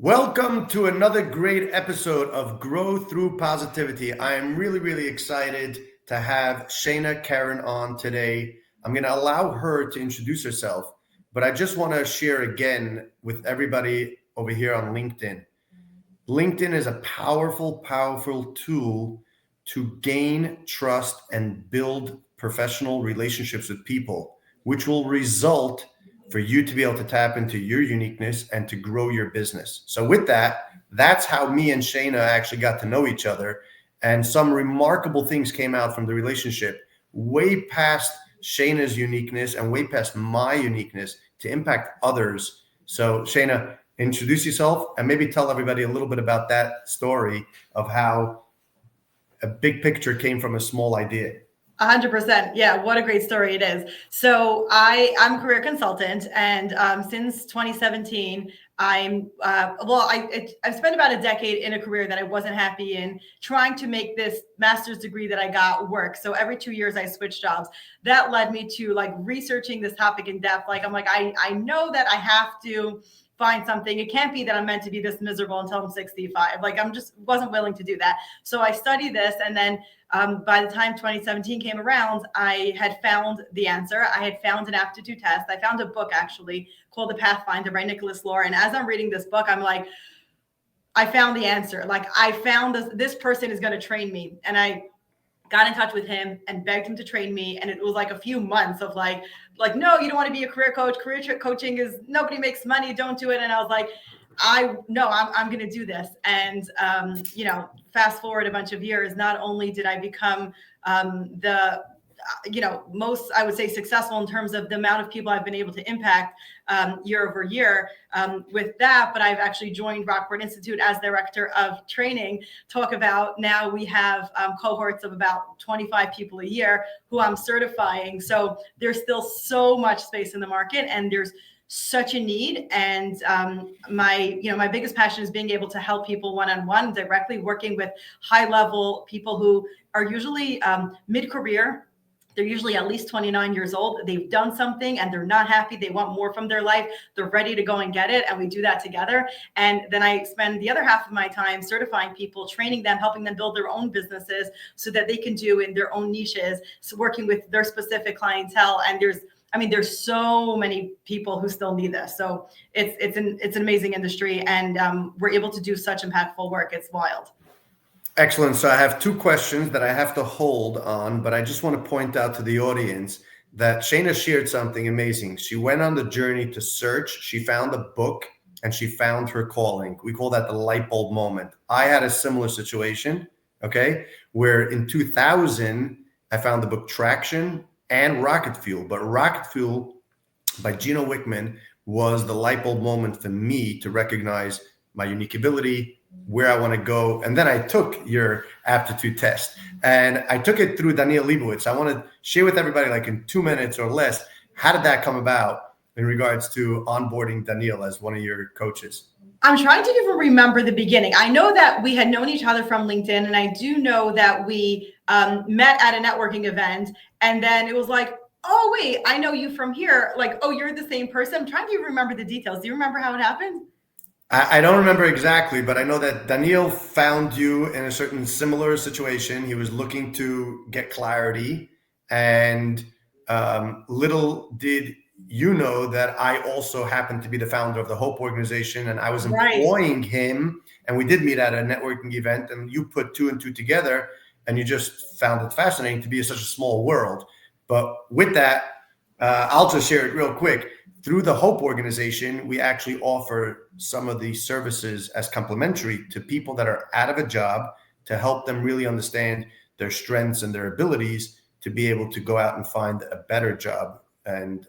Welcome to another great episode of Grow Through Positivity. I am really excited to have Shaina Keren on today. I'm going to allow her to introduce herself, but I just want to share again with everybody over here on LinkedIn. LinkedIn is a powerful tool to gain trust and build professional relationships with people, which will result for you to be able to tap into your uniqueness and to grow your business. So with that, that's how me and Shaina actually got to know each other. And some remarkable things came out from the relationship, way past Shaina's uniqueness and way past my uniqueness to impact others. So Shaina, introduce yourself and maybe tell everybody a little bit about that story of how a big picture came from a small idea. 100%. Yeah, what a great story it is. So I'm a career consultant, and since 2017, I've spent about a decade in a career that I wasn't happy in, trying to make this master's degree that I got work. So every 2 years I switched jobs. That led me to researching this topic in depth. I know that I have to find something. It can't be that I'm meant to be this miserable until I'm 65. I'm just wasn't willing to do that. So I studied this, and then by the time 2017 came around, I had found the answer. I had found an aptitude test. I found a book actually called The Pathfinder by Nicholas Lore. And as I'm reading this book, I'm like, I found the answer. I found this person is going to train me. And I got in touch with him and begged him to train me. And it was like a few months of no, you don't want to be a career coach. Coaching is, nobody makes money. Don't do it. And I was like, I'm going to do this. And, fast forward a bunch of years, not only did I become most, I would say, successful in terms of the amount of people I've been able to impact year over year with that, but I've actually joined Rockport Institute as director of training. Talk about now we have cohorts of about 25 people a year who I'm certifying. So there's still so much space in the market, and there's such a need. And my biggest passion is being able to help people one-on-one, directly working with high-level people who are usually mid-career. They're usually at least 29 years old. They've done something and they're not happy. They want more from their life. They're ready to go and get it. And we do that together. And then I spend the other half of my time certifying people, training them, helping them build their own businesses so that they can do in their own niches, so working with their specific clientele. And there's so many people who still need this. So it's an amazing industry, and we're able to do such impactful work. It's wild. Excellent. So I have two questions that I have to hold on, but I just want to point out to the audience that Shaina shared something amazing. She went on the journey to search. She found a book and she found her calling. We call that the light bulb moment. I had a similar situation, okay, where in 2000, I found the book Traction and Rocket Fuel. But Rocket Fuel by Gino Wickman was the light bulb moment for me to recognize my unique ability, where I want to go. And then I took your aptitude test, and I took it through Daniel Leibowitz. I want to share with everybody, in 2 minutes or less, how did that come about in regards to onboarding Daniel as one of your coaches? I'm trying to even remember the beginning. I know that we had known each other from LinkedIn, and I do know that we met at a networking event, and then it was like, oh, wait, I know you from here. Oh, you're the same person. I'm trying to remember the details. Do you remember how it happened? I don't remember exactly, but I know that Daniel found you in a certain similar situation. He was looking to get clarity, and little did you know that I also happened to be the founder of the Hope organization, and I was employing him, and we did meet at a networking event, and you put two and two together, and you just found it fascinating to be such a small world. But with that, I'll just share it real quick. Through the Hope organization, we actually offer some of these services as complimentary to people that are out of a job, to help them really understand their strengths and their abilities to be able to go out and find a better job. And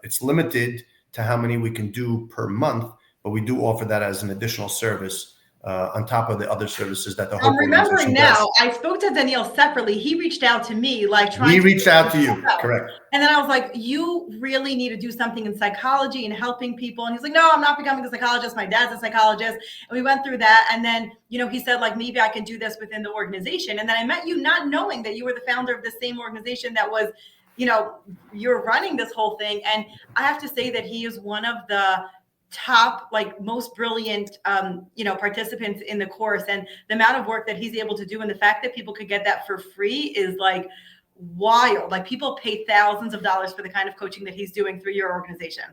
it's limited to how many we can do per month, but we do offer that as an additional service on top of the other services that the Hope organization does. I'm remembering now, I spoke to Daniel separately. He reached out to me, He reached out to you, correct. And then I was like, you really need to do something in psychology and helping people. And he's like, no, I'm not becoming a psychologist. My dad's a psychologist. And we went through that. And then, he said, maybe I can do this within the organization. And then I met you not knowing that you were the founder of the same organization that was, you're running this whole thing. And I have to say that he is one of the top, like most brilliant, participants in the course, and the amount of work that he's able to do, and the fact that people could get that for free is like wild. Like people pay thousands of dollars for the kind of coaching that he's doing through your organization.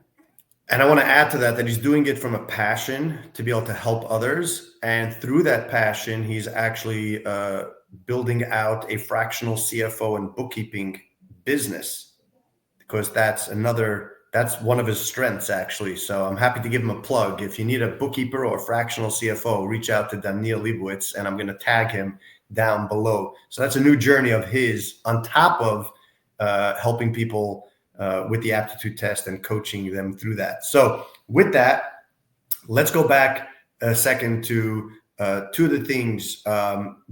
And I want to add to that he's doing it from a passion to be able to help others. And through that passion, he's actually building out a fractional CFO and bookkeeping business, because that's one of his strengths, actually. So I'm happy to give him a plug. If you need a bookkeeper or a fractional CFO, reach out to Daniel Leibowitz, and I'm going to tag him down below. So that's a new journey of his, on top of helping people with the aptitude test and coaching them through that. So with that, let's go back a second to two of the things.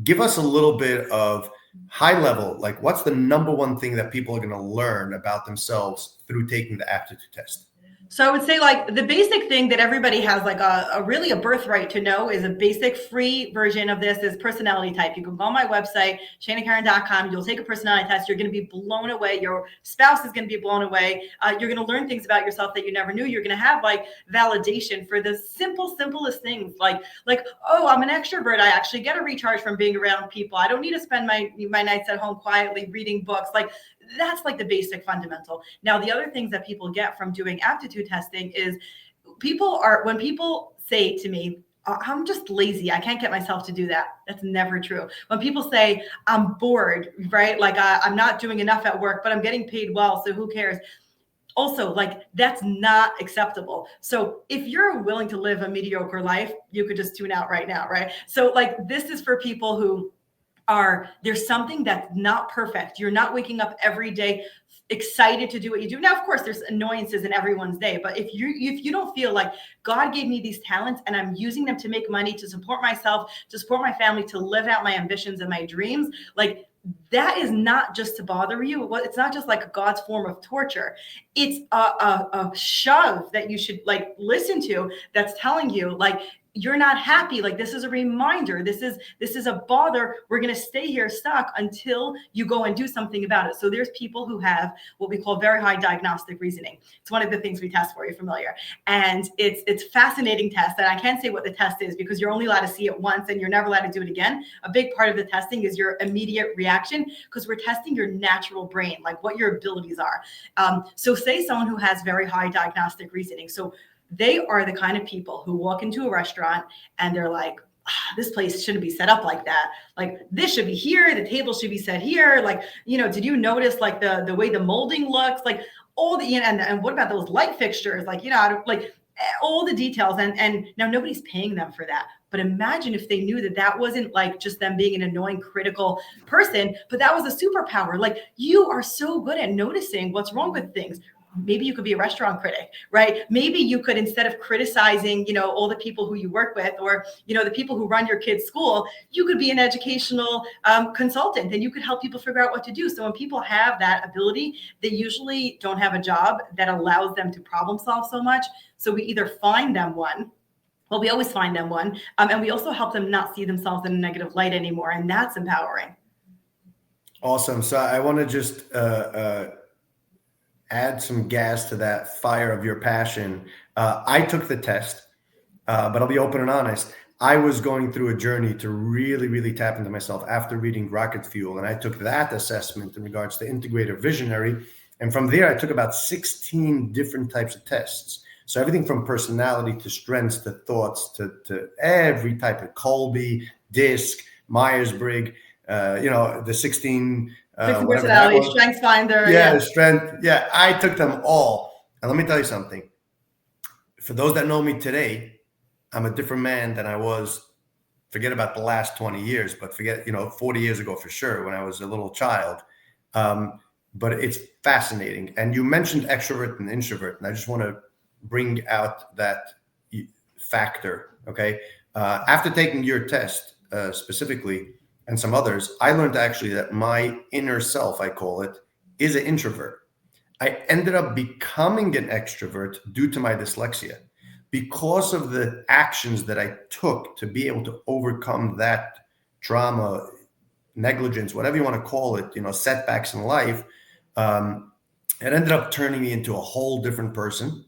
Give us a little bit of high level, like what's the number one thing that people are going to learn about themselves through taking the aptitude test? So I would say like the basic thing that everybody has like a really a birthright to know is a basic free version of this is personality type. You can go on my website, ShainaKeren.com. You'll take a personality test. You're going to be blown away. Your spouse is going to be blown away. You're going to learn things about yourself that you never knew. You're going to have like validation for the simplest things like, oh, I'm an extrovert. I actually get a recharge from being around people. I don't need to spend my nights at home quietly reading books. Like that's like the basic fundamental. Now, the other things that people get from doing aptitude testing is when people say to me, I'm just lazy, I can't get myself to do that. That's never true. When people say I'm bored, right? Like I'm not doing enough at work, but I'm getting paid well, so who cares? Also, like that's not acceptable. So if you're willing to live a mediocre life, you could just tune out right now, right? So like this is for people who there's something that's not perfect. You're not waking up every day excited to do what you do. Now, of course, there's annoyances in everyone's day, but if you don't feel like God gave me these talents and I'm using them to make money, to support myself, to support my family, to live out my ambitions and my dreams, like that is not just to bother you. It's not just like God's form of torture. It's a shove that you should like listen to that's telling you like, you're not happy. Like this is a reminder. This is a bother. We're going to stay here stuck until you go and do something about it. So there's people who have what we call very high diagnostic reasoning. It's one of the things we test for. You're familiar. And it's fascinating test. And I can't say what the test is because you're only allowed to see it once and you're never allowed to do it again. A big part of the testing is your immediate reaction because we're testing your natural brain, like what your abilities are. So say someone who has very high diagnostic reasoning. So they are the kind of people who walk into a restaurant and they're like, this place shouldn't be set up like that. Like this should be here. The table should be set here. Like, did you notice like the way the molding looks? Like all the, and what about those light fixtures? Like, like all the details. And now nobody's paying them for that. But imagine if they knew that wasn't like just them being an annoying, critical person, but that was a superpower. Like you are so good at noticing what's wrong with things. Maybe you could be a restaurant critic, right? Maybe you could, instead of criticizing, all the people who you work with or, the people who run your kids' school, you could be an educational consultant and you could help people figure out what to do. So when people have that ability, they usually don't have a job that allows them to problem solve so much. So we either find them one. Well, we always find them one. And we also help them not see themselves in a negative light anymore. And that's empowering. Awesome. So I want to just add some gas to that fire of your passion. I took the test, but I'll be open and honest. I was going through a journey to really, really tap into myself after reading Rocket Fuel. And I took that assessment in regards to integrator visionary. And from there, I took about 16 different types of tests. So everything from personality to strengths to thoughts to every type of Colby, DISC, Myers-Briggs, the 16 personality, strengths finder. The strength. Yeah, I took them all. And let me tell you something. For those that know me today, I'm a different man than I was, forget about the last 20 years, but forget, 40 years ago for sure when I was a little child. But it's fascinating. And you mentioned extrovert and introvert, and I just want to bring out that factor, okay? After taking your test specifically, and some others, I learned actually that my inner self, I call it, is an introvert. I ended up becoming an extrovert due to my dyslexia because of the actions that I took to be able to overcome that trauma, negligence, whatever you want to call it, setbacks in life. It ended up turning me into a whole different person.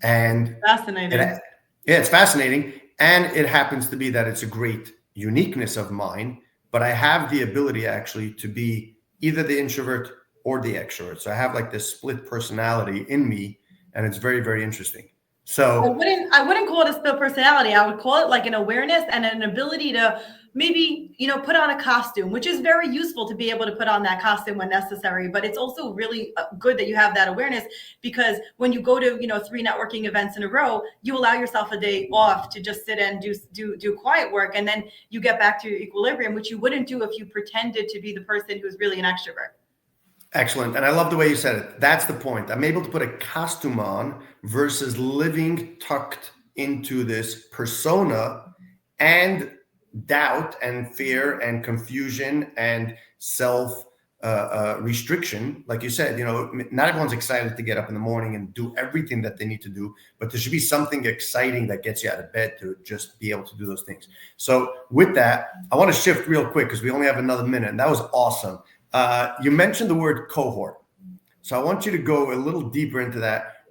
And Fascinating. it's fascinating. And it happens to be that it's a great uniqueness of mine, but I have the ability actually to be either the introvert or the extrovert. So I have like this split personality in me, and it's very, very interesting. So I wouldn't call it a split personality. I would call it like an awareness and an ability to maybe, put on a costume, which is very useful to be able to put on that costume when necessary. But it's also really good that you have that awareness, because when you go to, 3 networking events in a row, you allow yourself a day off to just sit and do quiet work. And then you get back to your equilibrium, which you wouldn't do if you pretended to be the person who's really an extrovert. excellent. And I love the way you said it. That's the point. I'm able to put a costume on versus living tucked into this persona, and doubt and fear and confusion and self restriction. Like you said, not everyone's excited to get up in the morning and do everything that they need to do, but there should be something exciting that gets you out of bed to just be able to do those things. So with that, I want to shift real quick because we only have another minute, and that was awesome. You mentioned the word cohort. So I want you to go a little deeper into that,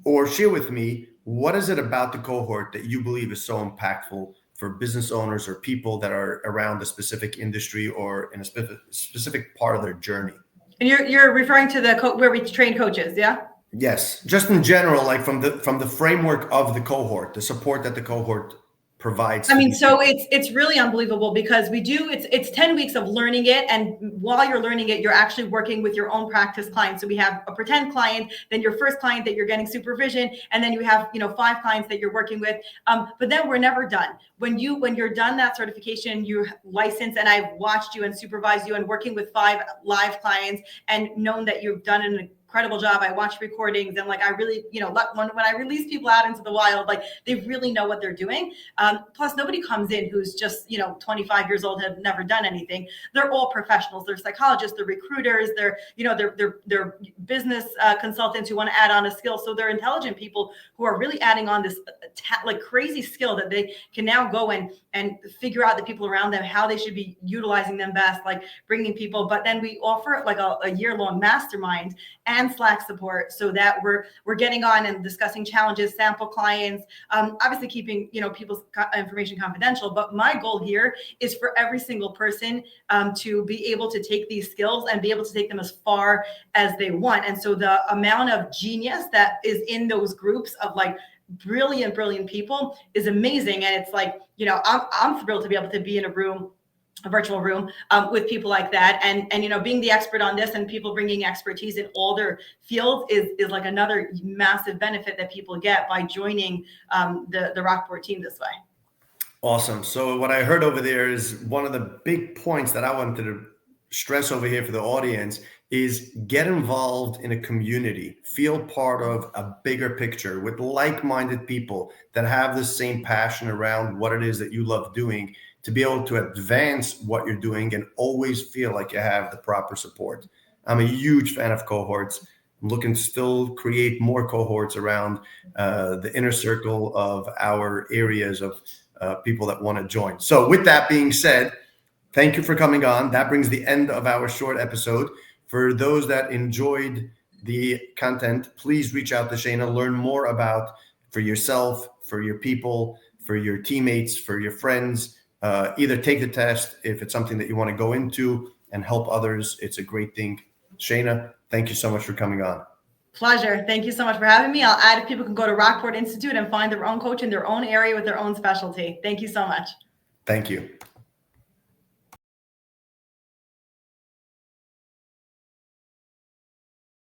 or share with me, what is it about the cohort that you believe is so impactful for business owners or people that are around a specific industry or in a specific part of their journey? And you're referring to the where we train coaches, yeah? Yes, just in general, like from the framework of the cohort, the support that the cohort provides. I mean, so it's really unbelievable, because it's 10 weeks of learning it. And while you're learning it, you're actually working with your own practice clients. So we have a pretend client, then your first client that you're getting supervision, and then you have, 5 clients that you're working with. But then we're never done. When you're done that certification, you're licensed, and I've watched you and supervised you and working with 5 live clients and known that you've done an incredible job. I watch recordings, and like I really, when I release people out into the wild, like they really know what they're doing. Plus, nobody comes in who's just 25 years old, have never done anything. They're all professionals. They're psychologists. They're recruiters. They're business consultants who want to add on a skill. So they're intelligent people who are really adding on this like crazy skill that they can now go and figure out the people around them, how they should be utilizing them best, like bringing people. But then we offer like a year-long mastermind and Slack support, so that we're getting on and discussing challenges, sample clients, obviously keeping people's information confidential. But my goal here is for every single person to be able to take these skills and be able to take them as far as they want. And so the amount of genius that is in those groups of like brilliant people is amazing. And it's like, I'm thrilled to be able to be in a virtual room with people like that, and being the expert on this, and people bringing expertise in all their fields is like another massive benefit that people get by joining the Rockport team this way. Awesome. So what I heard over there is one of the big points that I wanted to stress over here for the audience is get involved in a community, feel part of a bigger picture with like-minded people that have the same passion around what it is that you love doing, to be able to advance what you're doing and always feel like you have the proper support. I'm a huge fan of cohorts. I'm looking to still create more cohorts around the inner circle of our areas of people that want to join. So with that being said, thank you for coming on. That brings the end of our short episode. For those that enjoyed the content, please reach out to Shaina, learn more about for yourself, for your people, for your teammates, for your friends. Either take the test if it's something that you want to go into and help others. It's a great thing. Shaina, thank you so much for coming on. Pleasure. Thank you so much for having me. I'll add if people can go to Rockport Institute and find their own coach in their own area with their own specialty. Thank you so much. Thank you.